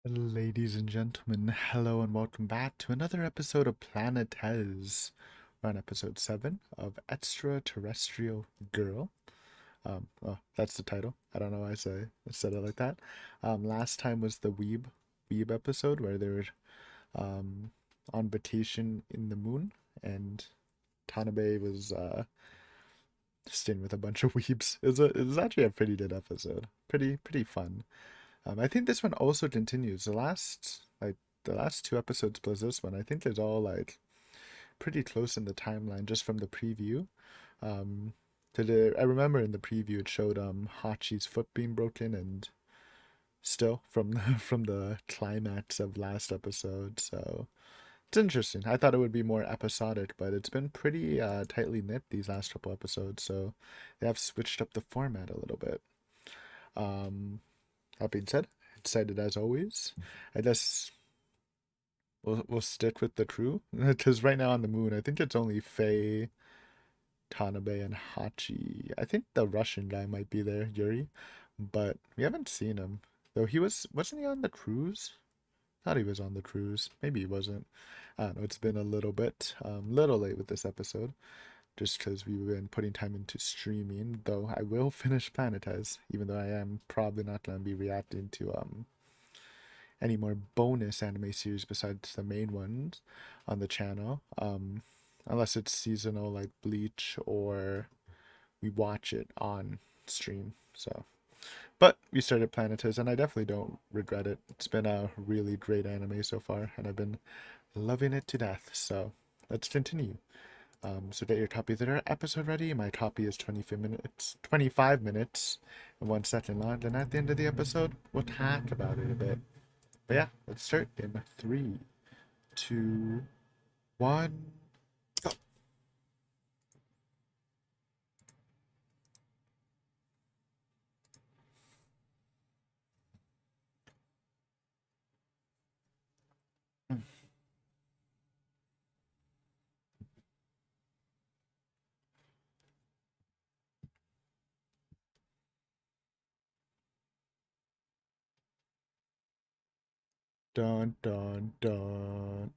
Ladies and gentlemen, hello and welcome back to another episode of Planet Hez. We're on episode 7 of Extraterrestrial Girl. That's the title. I don't know why I said it like that. Last time was the Weeb episode where they were um, on vacation in the moon, and Tanabe was staying with a bunch of weebs. It was actually a pretty good episode. Pretty fun. I think this one also continues. The last two episodes plus this one, I think it's all like pretty close in the timeline just from the preview. Um, I remember in the preview it showed Hachi's foot being broken, and still from from the climax of last episode. So it's interesting. I thought it would be more episodic, but it's been pretty tightly knit these last couple episodes. So they have switched up the format a little bit. Um, that being said, excited as always. I guess we'll stick with the crew because right now on the moon, I think it's only Faye, Tanabe, and Hachi. I think the Russian guy might be there, Yuri, but we haven't seen him. Though wasn't he on the cruise? Thought he was on the cruise. Maybe he wasn't. I don't know. It's been a little bit, little late with this episode, just because we've been putting time into streaming. Though I will finish Planetize, even though I am probably not gonna be reacting to any more bonus anime series besides the main ones on the channel. Unless it's seasonal like Bleach or we watch it on stream. So, but we started Planetes and I definitely don't regret it. It's been a really great anime so far and I've been loving it to death. So, let's continue. So get your copy of the episode ready. My copy is 25 minutes and 1 second long. And at the end of the episode, we'll talk about it a bit. But yeah, let's start in three, two, one, go. Dun dun dun.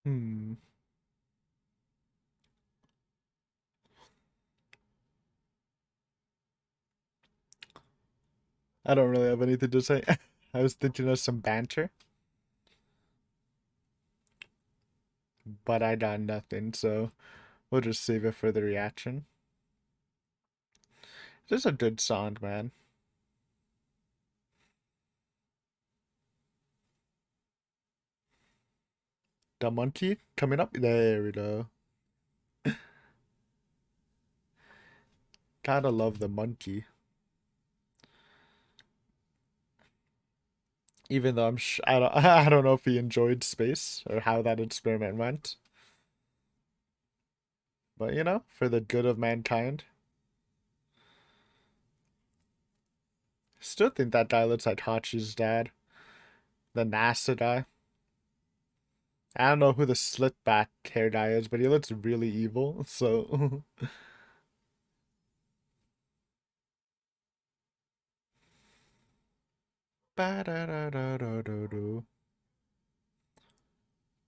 Hmm. I don't really have anything to say. I was thinking of some banter, but I got nothing, so we'll just save it for the reaction. This is a good song, man. The monkey coming up. There we go. Gotta love the monkey. Even though I don't I don't know if he enjoyed space or how that experiment went, but for the good of mankind. Still think that guy looks like Hachi's dad, the NASA guy. I don't know who the slit back hair guy is, but he looks really evil. So, ba da da da da da do,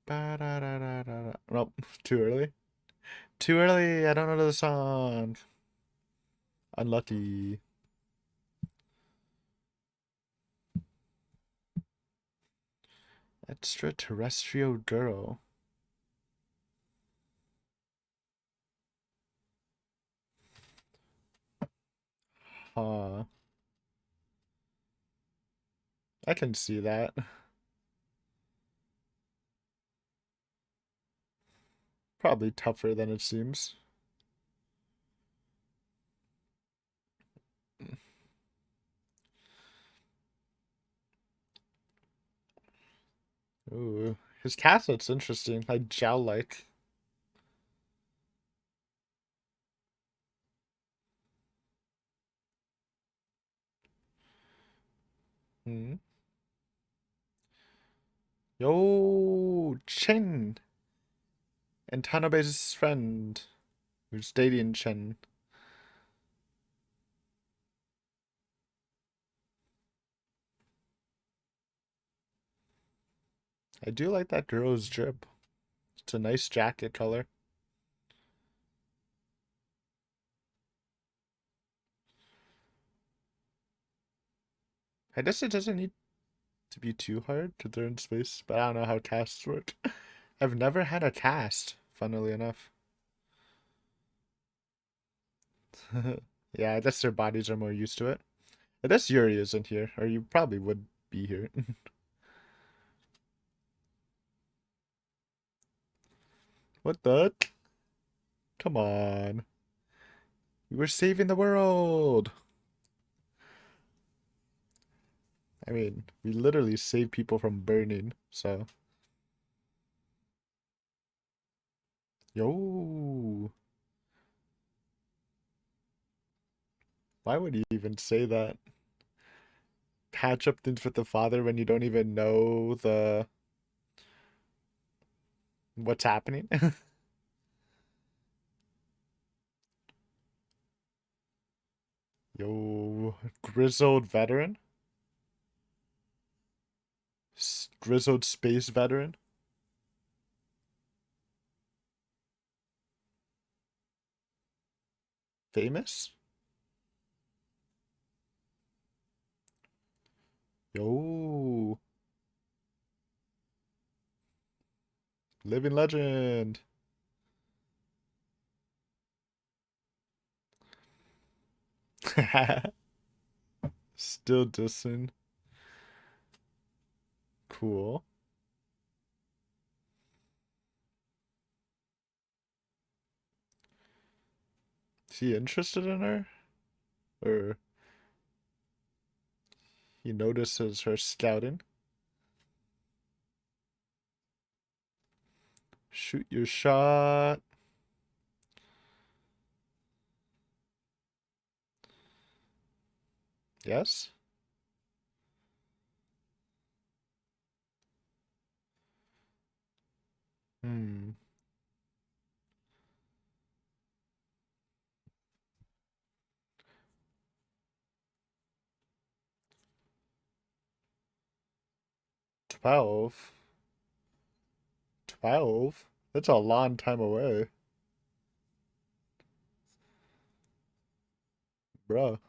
ba da da da da da. Nope, too early. Too early. I don't know the song. Unlucky. Extraterrestrial girl. Huh. I can see that. Probably tougher than it seems. Ooh, his castle's interesting. Like gel-like. Hmm. Yo, Chen, and Tanabe's friend, who's dating Chen. I do like that girl's drip. It's a nice jacket color. I guess it doesn't need to be too hard because they're in space, but I don't know how casts work. I've never had a cast, funnily enough. Yeah, I guess their bodies are more used to it. I guess Yuri isn't here, or you probably would be here. What the? Come on. We were saving the world. I mean, we literally save people from burning, so. Yo. Why would you even say that? Patch up things with the father when you don't even know what's happening? Yo, grizzled veteran? Grizzled space veteran? Famous? Yo, living legend. Still dissing. Cool. Is he interested in her? Or he notices her scouting? Shoot your shot. Yes? Hmm. 12. 12? That's a long time away. Bruh.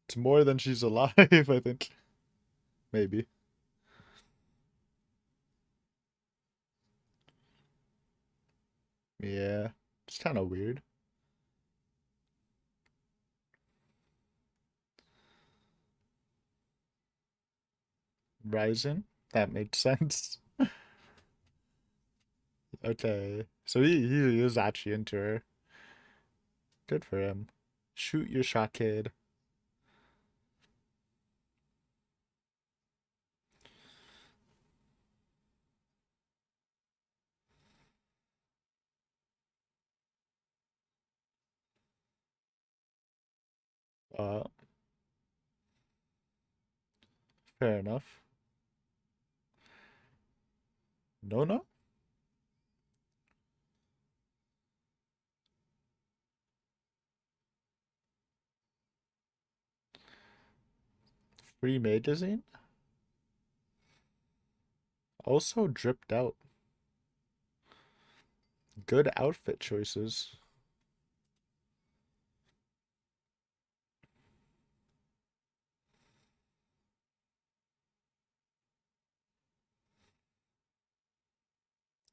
It's more than she's alive, I think. Maybe. Yeah. It's kind of weird. Rising? That makes sense. Okay. So he is actually into her. Good for him. Shoot your shot, kid. Uh, Fair enough. No, no? Free magazine? Also dripped out. Good outfit choices.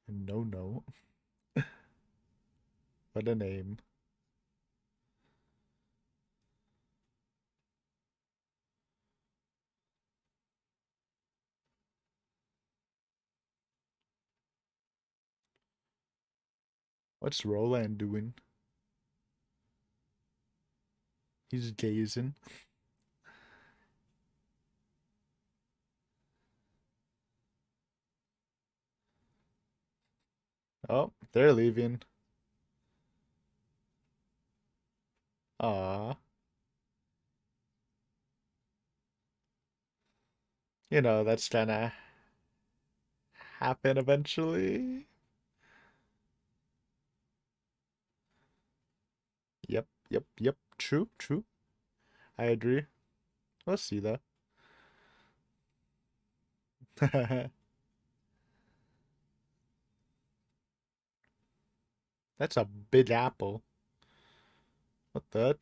No, no. What a name. What's Roland doing? He's gazing. Oh, they're leaving. Aw. You know, that's gonna happen eventually. Yep, yep, yep. True, true. I agree. We'll see though. That's a big apple. What the?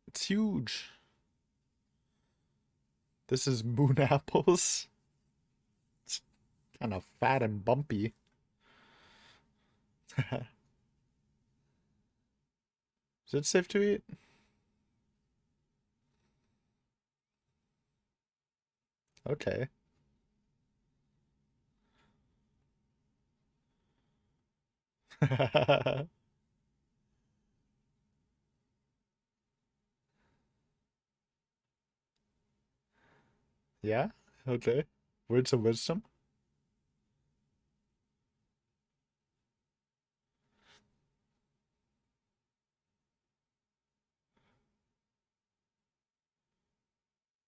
It's huge. This is moon apples. It's kind of fat and bumpy. Is it safe to eat? Okay. Yeah? Okay. Words of wisdom?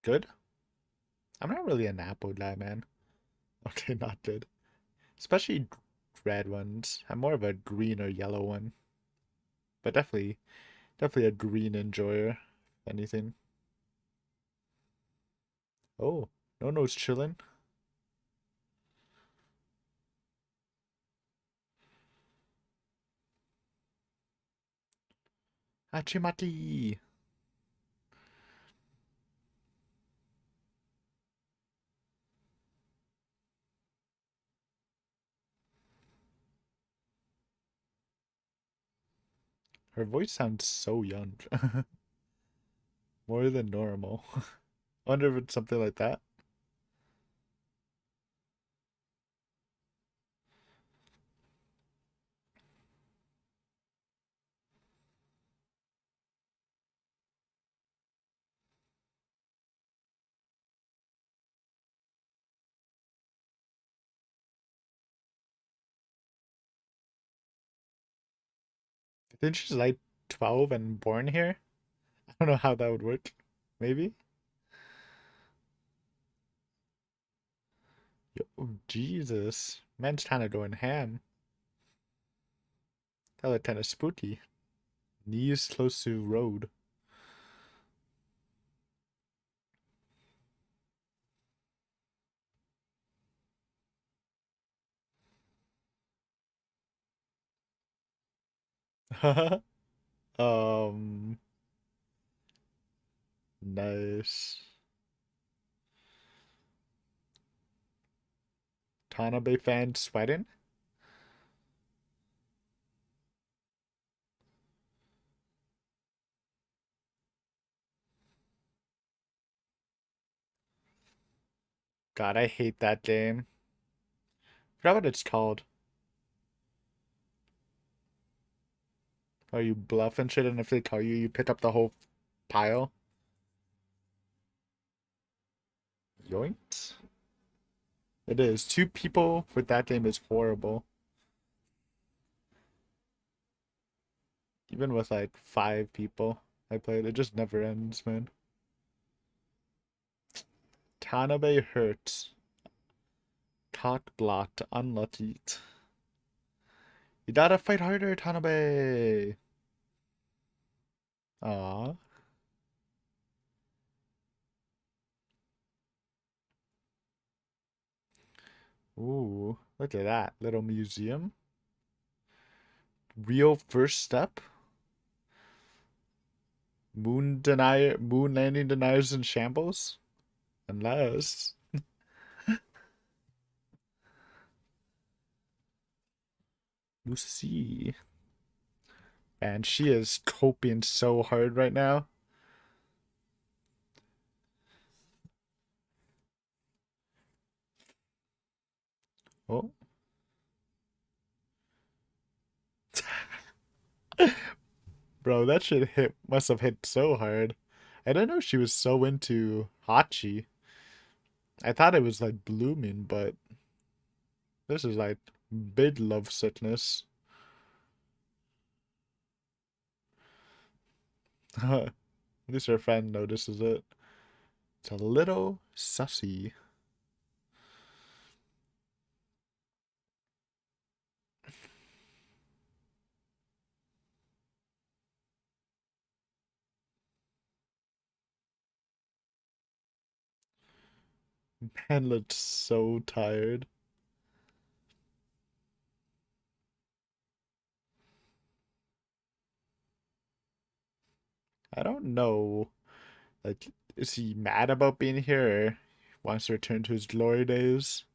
Good? I'm not really an apple guy, man. Okay, not good. Especially red ones. I'm more of a green or yellow one. But definitely a green enjoyer, if anything. Oh, no, chilling. Hachimati! Her voice sounds so young. More than normal. I wonder if it's something like that. I think she's like 12 and born here. I don't know how that would work. Maybe? Yo, oh, Jesus. Man's kind of going ham. That looked kind of spooky. Knees close to road. um, nice. Tanabe fan sweating? God, I hate that game. Forgot what it's called. Oh, you bluff and shit, and if they tell you, you pick up the whole pile. Yoinks. It is. Two people with that game is horrible. Even with like five people I played, it just never ends, man. Tanabe hurts. Cock blocked. Unlucky. You gotta fight harder, Tanabe. Aw. Ooh, look at that little museum. Real first step. Moon landing deniers in shambles. Unless Lucy. And she is coping so hard right now. Oh, bro, that shit hit must have hit so hard. I didn't know she was so into Hachi. I thought it was like blooming, but this is like big love sickness. At least her friend notices it. It's a little sussy. Man looked so tired. I don't know. Like, is he mad about being here or wants to return to his glory days?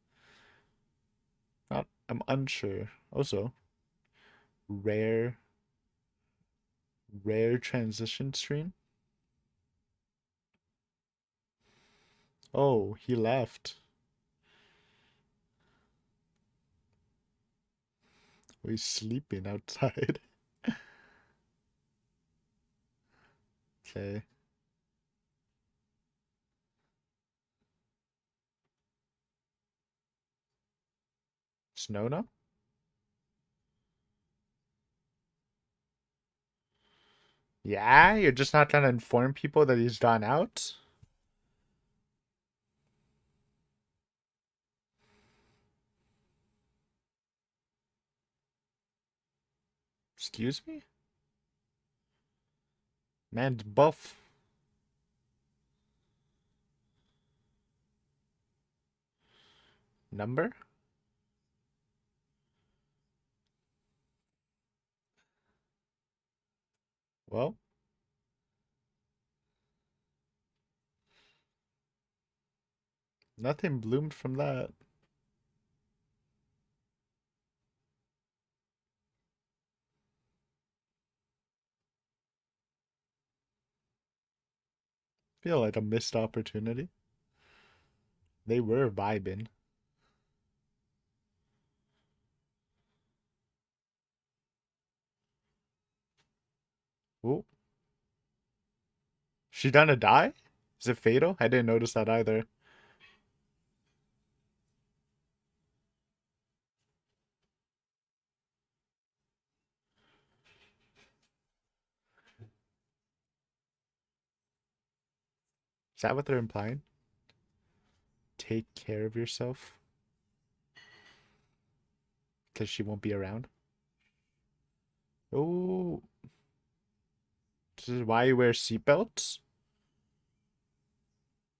Not, I'm unsure. Also, rare, rare transition stream. Oh, he left. Oh, he's sleeping outside. Okay. Snow now? Yeah, you're just not trying to inform people that he's gone out? Excuse me? Man's buff. Number? Well, nothing bloomed from that. Feel like a missed opportunity. They were vibing. Oh, she gonna die? Is it fatal? I didn't notice that either. Is that what they're implying? Take care of yourself because she won't be around. Oh, this is why you wear seatbelts?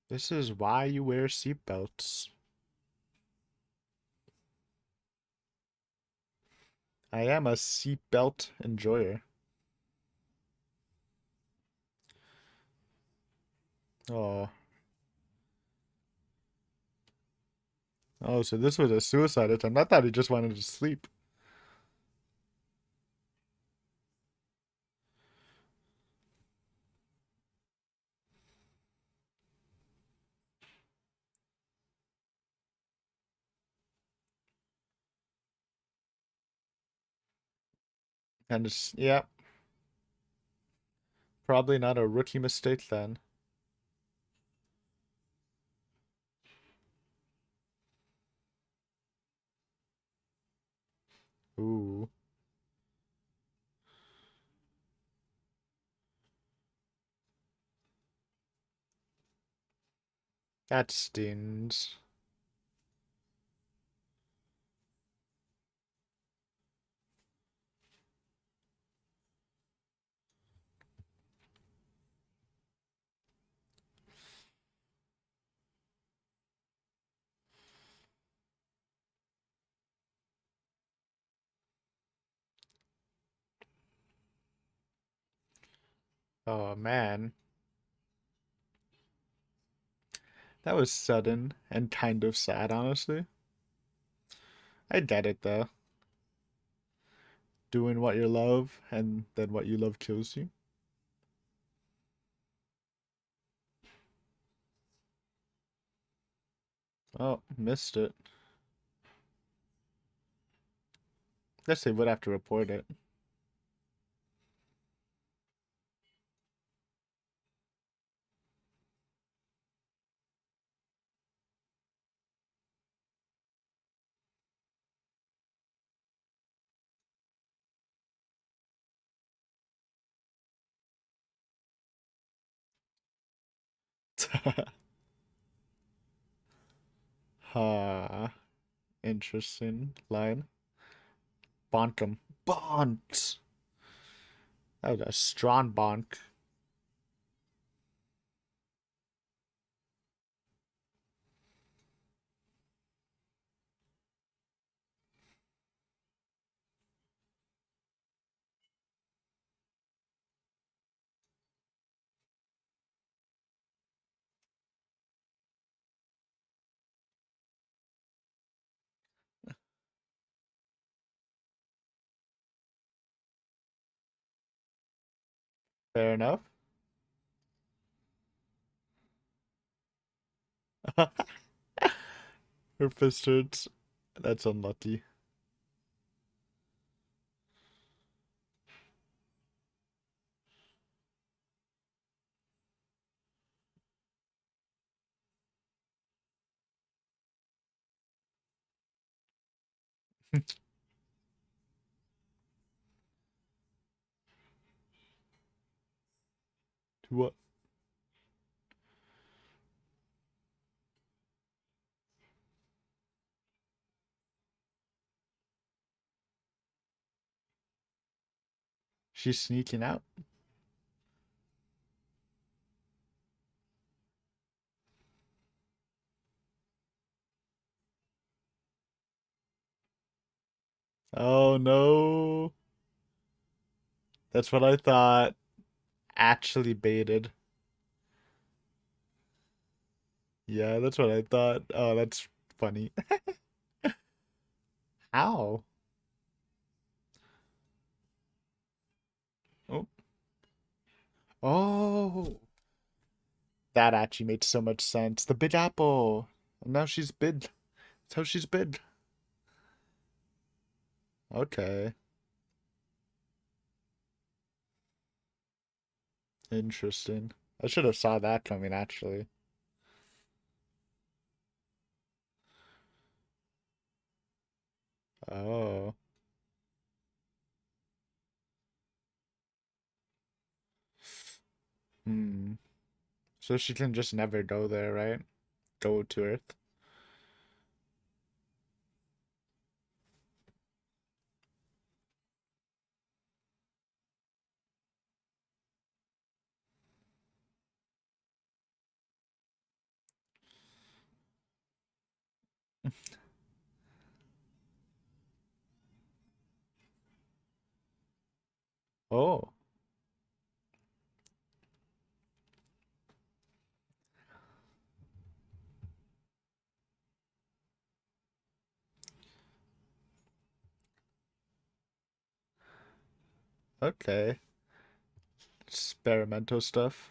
This is why you wear seatbelts. I am a seatbelt enjoyer. Oh. Oh, so this was a suicide attempt. I thought he just wanted to sleep. And it's, yeah, probably not a rookie mistake then. Ooh, that stings. Oh man, that was sudden and kind of sad, honestly. I get it though. Doing what you love and then what you love kills you. Oh, missed it. Guess they would have to report it. Ha, interesting line. Bonk 'em. Bonks! That was a strong bonk. Fair enough. Her fist hurts. That's unlucky. What? She's sneaking out. Oh no. That's what I thought. Actually baited. Yeah, that's what I thought. Oh, that's funny. How? Oh. Oh. That actually made so much sense. The Big Apple. And now she's bid. That's how she's bid. Okay. Interesting. I should have saw that coming actually. Oh. Hmm. So she can just never go there, right? Go to Earth. Oh. Okay. Experimental stuff.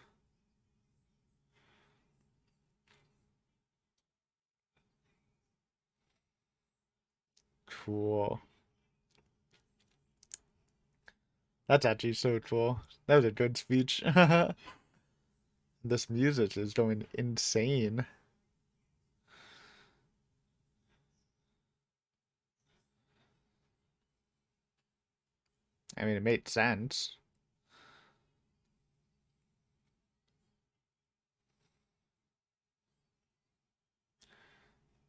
Cool. That's actually so cool. That was a good speech. This music is going insane. I mean, it made sense.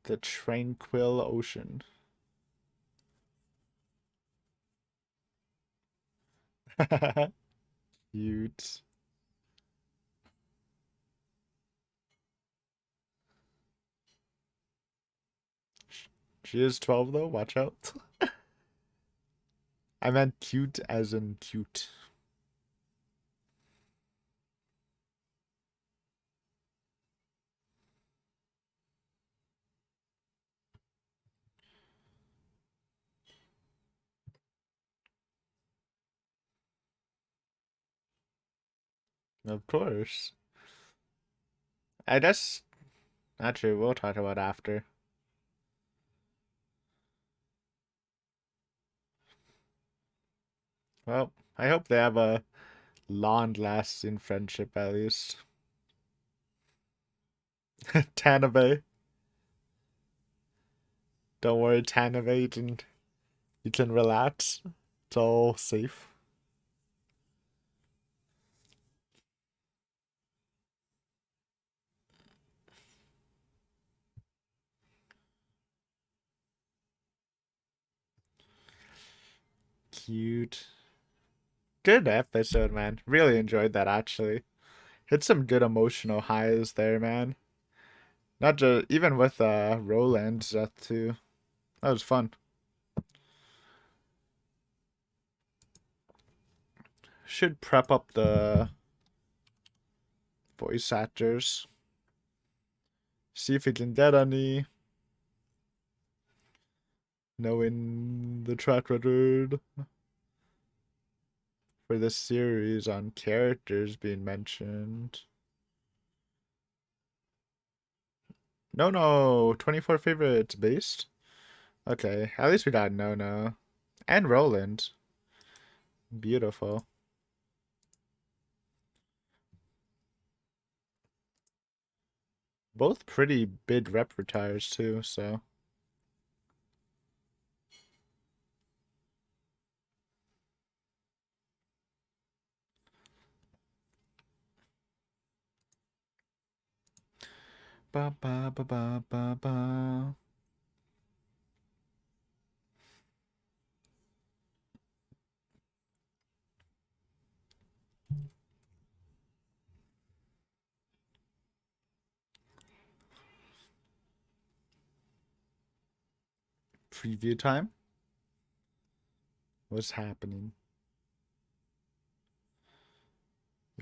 The tranquil ocean. Cute. She is 12 though, watch out. I meant cute as in cute. Of course. I guess, actually, we'll talk about after. Well, I hope they have a long-lasting friendship at least. Tanabe. Don't worry, Tanabe, you can relax. It's all safe. Cute. Good episode, man. Really enjoyed that actually. Hit some good emotional highs there, man. Not just even with Roland's death too. That was fun. Should prep up the voice actors. See if we can get any. Knowing the track record. for this series on characters being mentioned. No, no, 24 favorites based. Okay, at least we got No No and Roland. Beautiful. Both pretty big repertoires too, so ba ba ba ba ba ba. Preview time. What's happening?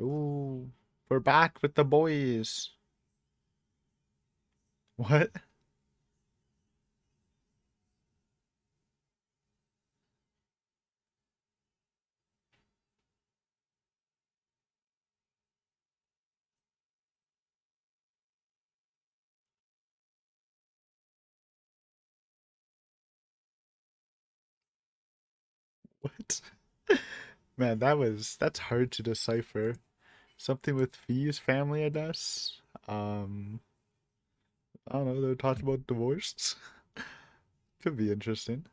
Ooh, we're back with the boys. What? What? Man, that's hard to decipher. Something with Fee's family, I guess. I don't know, they're talking about divorce. Could be interesting.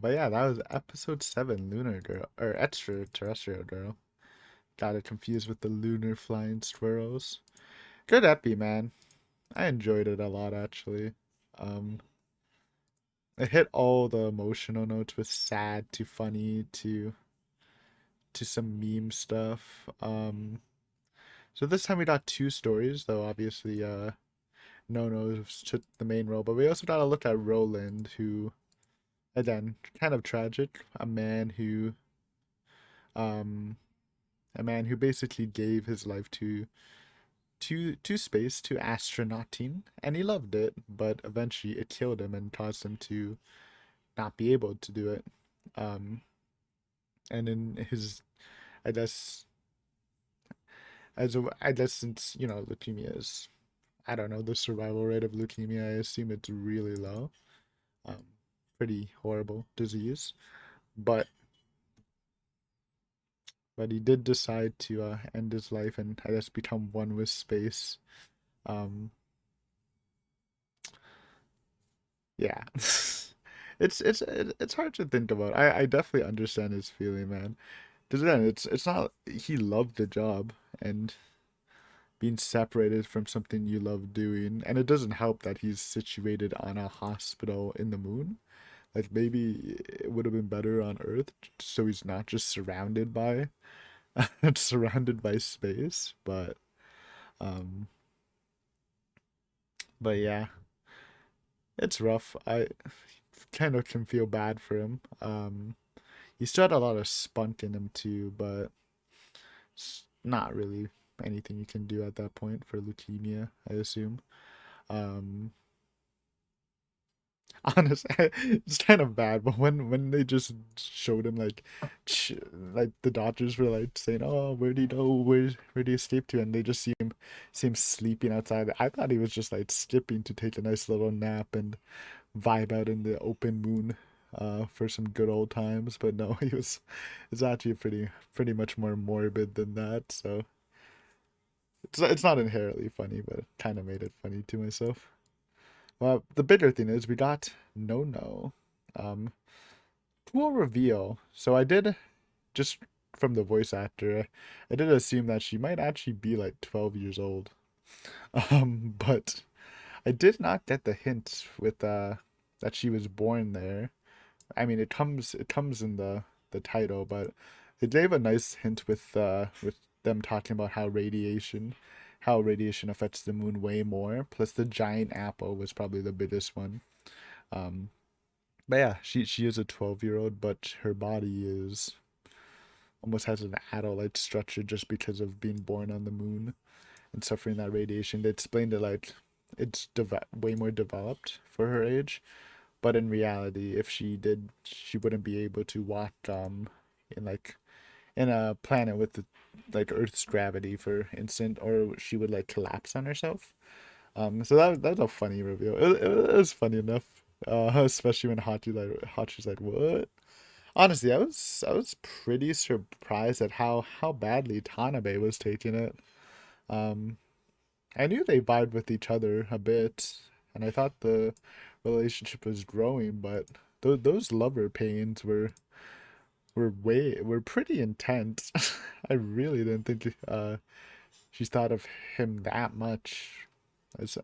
But yeah, that was episode 7, Lunar Girl or Extraterrestrial Girl. Got it confused with the lunar flying squirrels. Good epi, man. I enjoyed it a lot actually. Um, it hit all the emotional notes with sad to funny to some meme stuff. So this time we got two stories, though obviously No took the main role, but we also got to look at Roland, who again kind of tragic, um a man who basically gave his life to space, to astronauting, and he loved it, but eventually it killed him and caused him to not be able to do it. Um, and in his, I guess, I guess since leukemia is, I don't know the survival rate of leukemia. I assume it's really low. Um, Pretty horrible disease, but he did decide to end his life and I guess become one with space. Um, yeah. It's hard to think about. I definitely understand his feeling, man. Because then it's not he loved the job and being separated from something you love doing, and it doesn't help that he's situated on a hospital in the moon. Like maybe it would have been better on Earth, so he's not just surrounded by surrounded by space. Um, but yeah, it's rough. I kind of can feel bad for him. He still had a lot of spunk in him too, but it's not really anything you can do at that point for leukemia, I assume. Um, Honestly, it's kind of bad, but when they just showed him like the doctors were like saying, "Oh, where do you go? Where do you escape to?" And they just see him sleeping outside. I thought he was just like skipping to take a nice little nap and vibe out in the open moon, for some good old times. But no, it's actually pretty much more morbid than that. So it's not inherently funny, but it kind of made it funny to myself. Well, the bigger thing is we got No No. Um, Cool reveal. So I did just from the voice actor, I did assume that she might actually be like 12 years old. But I did not get the hint with that she was born there. I mean, it comes in the title, but they gave a nice hint with them talking about how radiation affects the moon way more. Plus, the giant apple was probably the biggest one. Um, but yeah, she is a 12-year-old, but her body is almost has an adult-like structure just because of being born on the moon and suffering that radiation. They explained it like it's way more developed for her age, but in reality, if she did, she wouldn't be able to walk in like in a planet with like Earth's gravity, for instance, or she would like collapse on herself. So that's a funny reveal. It was funny enough, especially when Hachi's like, "What?" Honestly, I was pretty surprised at how badly Tanabe was taking it. Um, I knew they vibed with each other a bit, and I thought the relationship was growing, but those lover pains were pretty intense. I really didn't think she thought of him that much as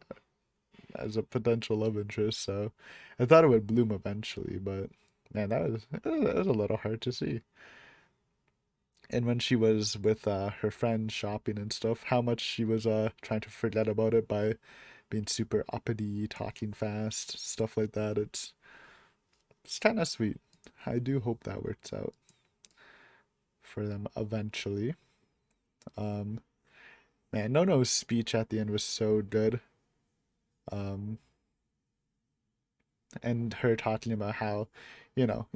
as a potential love interest. So I thought it would bloom eventually, but man, that was a little hard to see. And when she was with her friends shopping and stuff, how much she was trying to forget about it by being super uppity, talking fast, stuff like that. It's kind of sweet. I do hope that works out for them eventually. Um, Man, Nono's speech at the end was so good. Um, and her talking about how,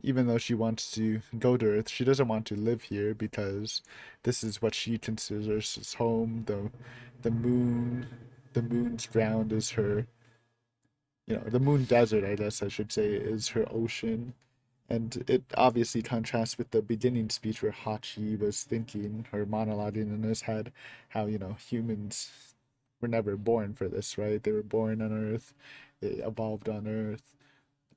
even though she wants to go to Earth, she doesn't want to live here because this is what she considers as home. The moon, the moon's ground is her, the moon desert, I guess I should say, is her ocean. And it obviously contrasts with the beginning speech where Hachi was thinking or monologuing in his head how, humans were never born for this, right? They were born on Earth, they evolved on Earth,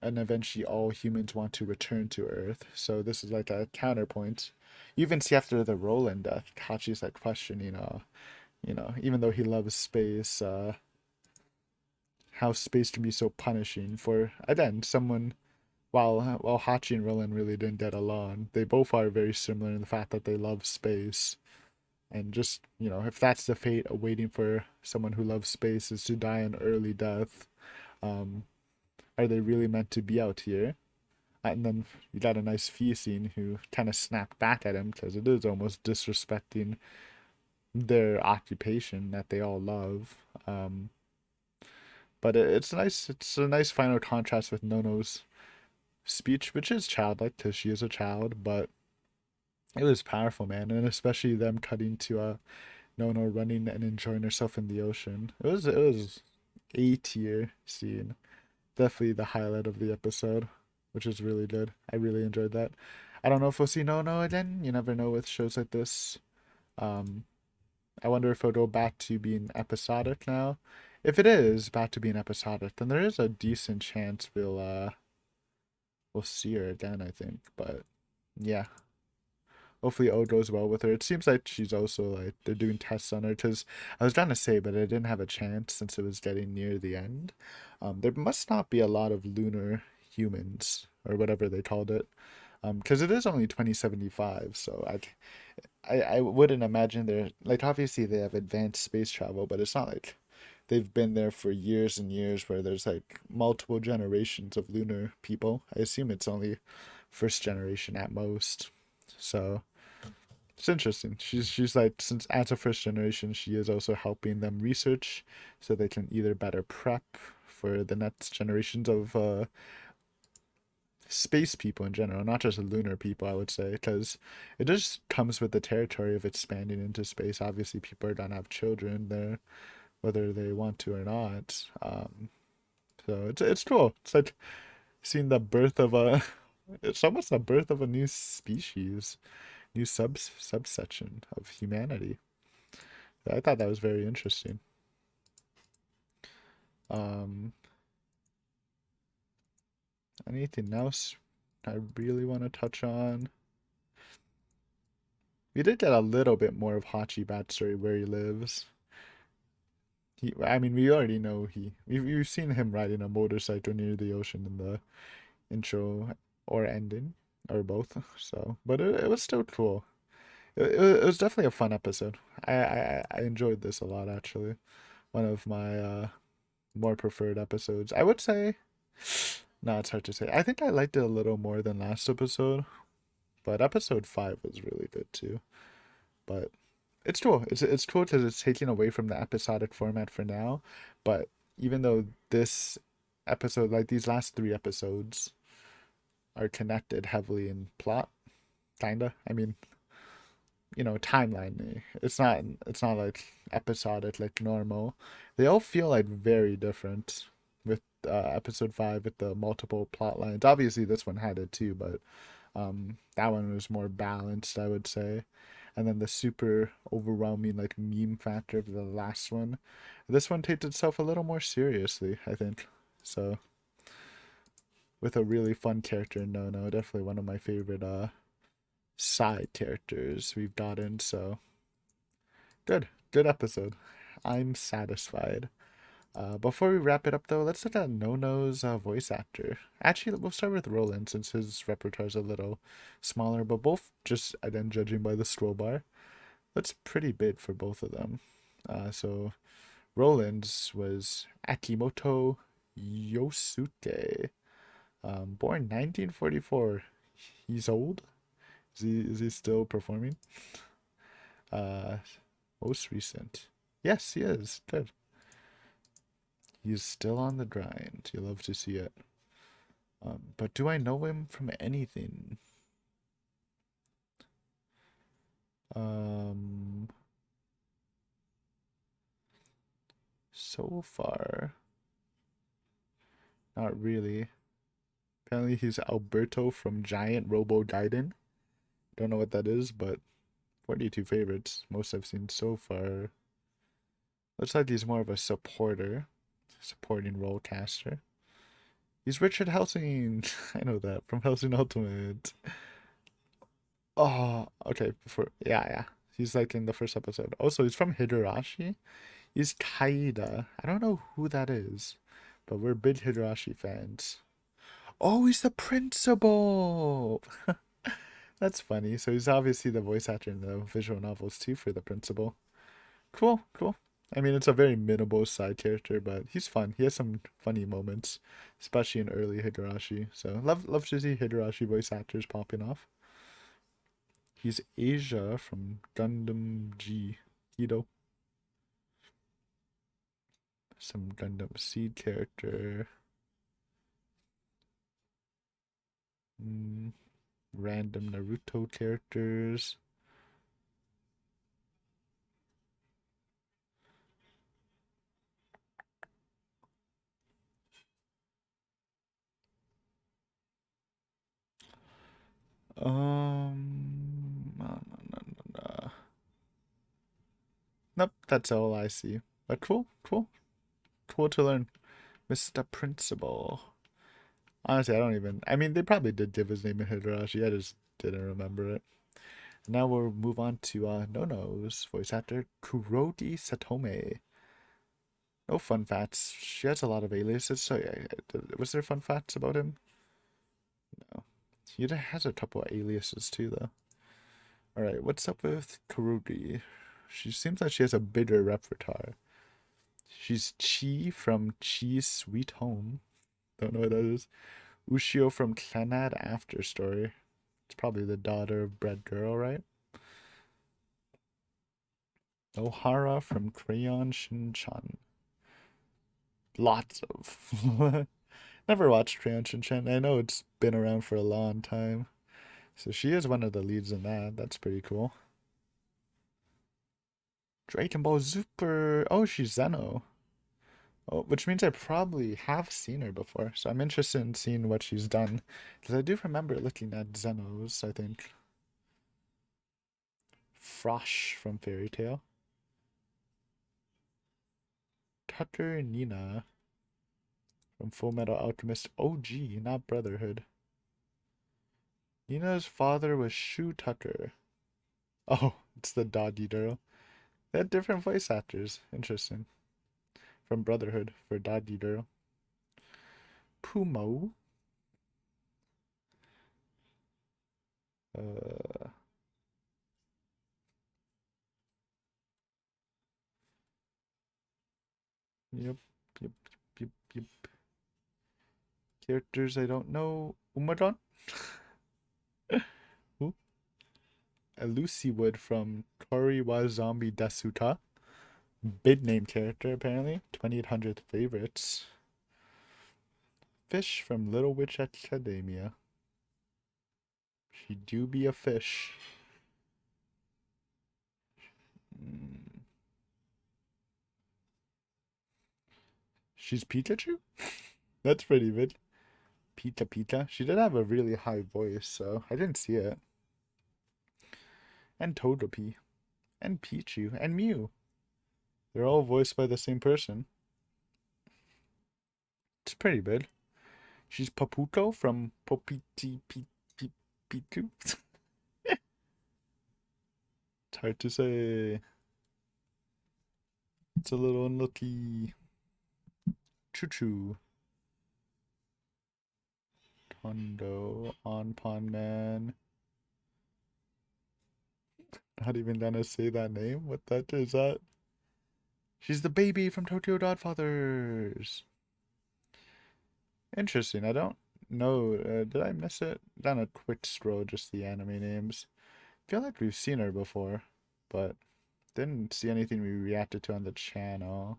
and eventually all humans want to return to Earth. So this is like a counterpoint. You even see after the Roland death, Hachi's like questioning, even though he loves space, how space can be so punishing for, again, someone. While Hachi and Roland really didn't get along, they both are very similar in the fact that they love space. And just, if that's the fate awaiting for someone who loves space is to die an early death, um, are they really meant to be out here? And then you got a nice feasting who kind of snapped back at him because it is almost disrespecting their occupation that they all love. But it's nice. It's a nice final contrast with Nono's speech, which is childlike because she is a child, but it was powerful, man, and especially them cutting to Nono running and enjoying herself in the ocean. It was a tier scene. Definitely the highlight of the episode, which is really good. I really enjoyed that. I don't know if we'll see Nono again. You never know with shows like this. Um, I wonder if it'll go back to being episodic now. If it is back to being episodic, then there is a decent chance we'll see her again, I think. But yeah, hopefully all goes well with her. It seems like she's also like they're doing tests on her because I was trying to say, but I didn't have a chance since it was getting near the end. There must not be a lot of lunar humans or whatever they called it, because it is only 2075. So I wouldn't imagine they're like obviously they have advanced space travel, but it's not like they've been there for years and years where there's like multiple generations of lunar people. I assume it's only first generation at most. So it's interesting. She's like since as a first generation, she is also helping them research so they can either better prep for the next generations of space people in general, not just lunar people. I would say because it just comes with the territory of expanding into space. Obviously, people are gonna have children there, whether they want to or not. So it's cool. It's like seeing the birth of a. It's almost the birth of a new species, new subsection of humanity. I thought that was very interesting. Um, Anything else I really want to touch on? We did get a little bit more of Hachi backstory where he lives. I mean, we already know we've seen him riding a motorcycle near the ocean in the intro or ending or both. So, but it was still cool. It was definitely a fun episode. I enjoyed this a lot actually. One of my more preferred episodes. I would say no, it's hard to say. I think I liked it a little more than last episode, but episode 5 was really good too. But it's cool. It's cool because it's taking away from the episodic format for now. But even though this episode, like these last 3 episodes, are connected heavily in plot, kinda. I mean, timeline. It's not like episodic like normal. They all feel like very different with episode 5 with the multiple plot lines. Obviously this one had it too, but that one was more balanced, I would say. And then the super overwhelming like meme factor of the last one. This one takes itself a little more seriously, I think. So with a really fun character, no, definitely one of my favorite side characters we've gotten. So good episode. I'm satisfied. Before we wrap it up, though, let's look at Nono's voice actor. Actually, we'll start with Roland since his repertoire's a little smaller, but both just, again, judging by the scroll bar, that's pretty big for both of them. So Roland's was Akimoto Yosuke, born 1944. He's old. Is he still performing? Uh, Most recent. Yes, he is. Good. He's still on the grind. You love to see it. But do I know him from anything? Um, so far, not really. Apparently, he's Alberto from Giant Robo Gaiden. Don't know what that is, but 42 favorites. Most I've seen so far. Looks like he's more of a supporting role caster. He's Richard Helsing. I know that from Helsing Ultimate. Oh, okay. Yeah. He's like in the first episode. Also, he's from Higurashi. He's Kaida. I don't know who that is, but we're big Higurashi fans. Oh, he's the principal. That's funny. So he's obviously the voice actor in the visual novels too for the principal. Cool. I mean, it's a very minimal side character, but he's fun. He has some funny moments, especially in early Higurashi. So love to see Higurashi voice actors popping off. He's Asia from Gundam G. Hito. Some Gundam Seed character. Random Naruto characters. No. Nope, that's all I see. But cool to learn. Mr. Principal. Honestly, I don't even. I mean, they probably did give his name in Higurashi. I just didn't remember it. Now we'll move on to Nono's voice actor, Kurodi Satome. No fun facts. She has a lot of aliases, so yeah. Was there fun facts about him? No. He has a couple of aliases too, though. Alright, what's up with Kurodi? She seems like she has a bigger repertoire. She's Chi from Chi's Sweet Home. Don't know what that is. Ushio from Clannad After Story. It's probably the daughter of Bread Girl, right? Ohara from Crayon Shinchan. Lots of. Never watched Crayon Shinchan. I know it's been around for a long time. So she is one of the leads in that. That's pretty cool. Dragon Ball Super. Oh, she's Zeno. Oh, which means I probably have seen her before. So I'm interested in seeing what she's done. Because I do remember looking at Zenos, I think. Frosh from Fairy Tail. Tucker Nina from Full Metal Alchemist OG, not Brotherhood. Nina's father was Shu Tucker. Oh, it's the doggy girl. They had different voice actors. Interesting. From Brotherhood for doggy girl. Pumo. Uh, yep, yep, yep. Characters I don't know. Umadon? Who? A Lucy Wood from Toriwa Zombie Dasuta. Big name character, apparently. 2800 favorites. Fish from Little Witch Academia. She do be a fish. Mm, she's Pikachu? That's pretty good. Pita Pita. She did have a really high voice, so I didn't see it. And Togepi. And Pichu. And Mew. They're all voiced by the same person. It's pretty good. She's Paputo from Popiti Pitu. It's hard to say. It's a little unlucky. Choo Choo. Tondo. On Pond Man. Not even gonna say that name. What that is that? She's the baby from Tokyo Godfathers. Interesting. I don't know. Did I miss it? Done a quick scroll, just the anime names. Feel like we've seen her before, but didn't see anything we reacted to on the channel.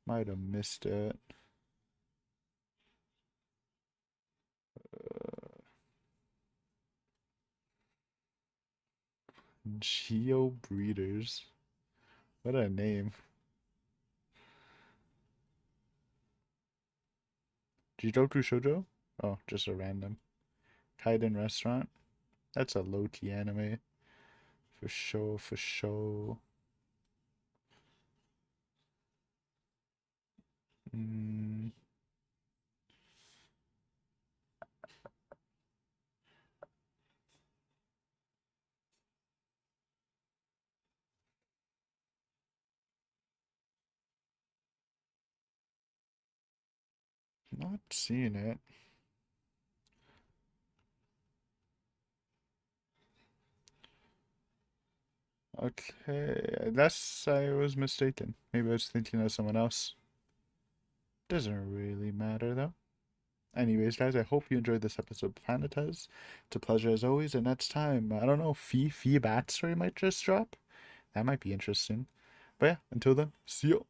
Might have missed it. Geo Breeders. What a name. Jidoku Shoujo? Oh, just a random. Kaiden Restaurant. That's a low-key anime. For sure, for sure. Mm, not seeing it. Okay, that's I was mistaken. Maybe I was thinking of someone else. Doesn't really matter though. Anyways, guys, I hope you enjoyed this episode of Planetez. It's a pleasure as always, and next time, I don't know, Fee Bat story might just drop. That might be interesting. But yeah, until then, see you.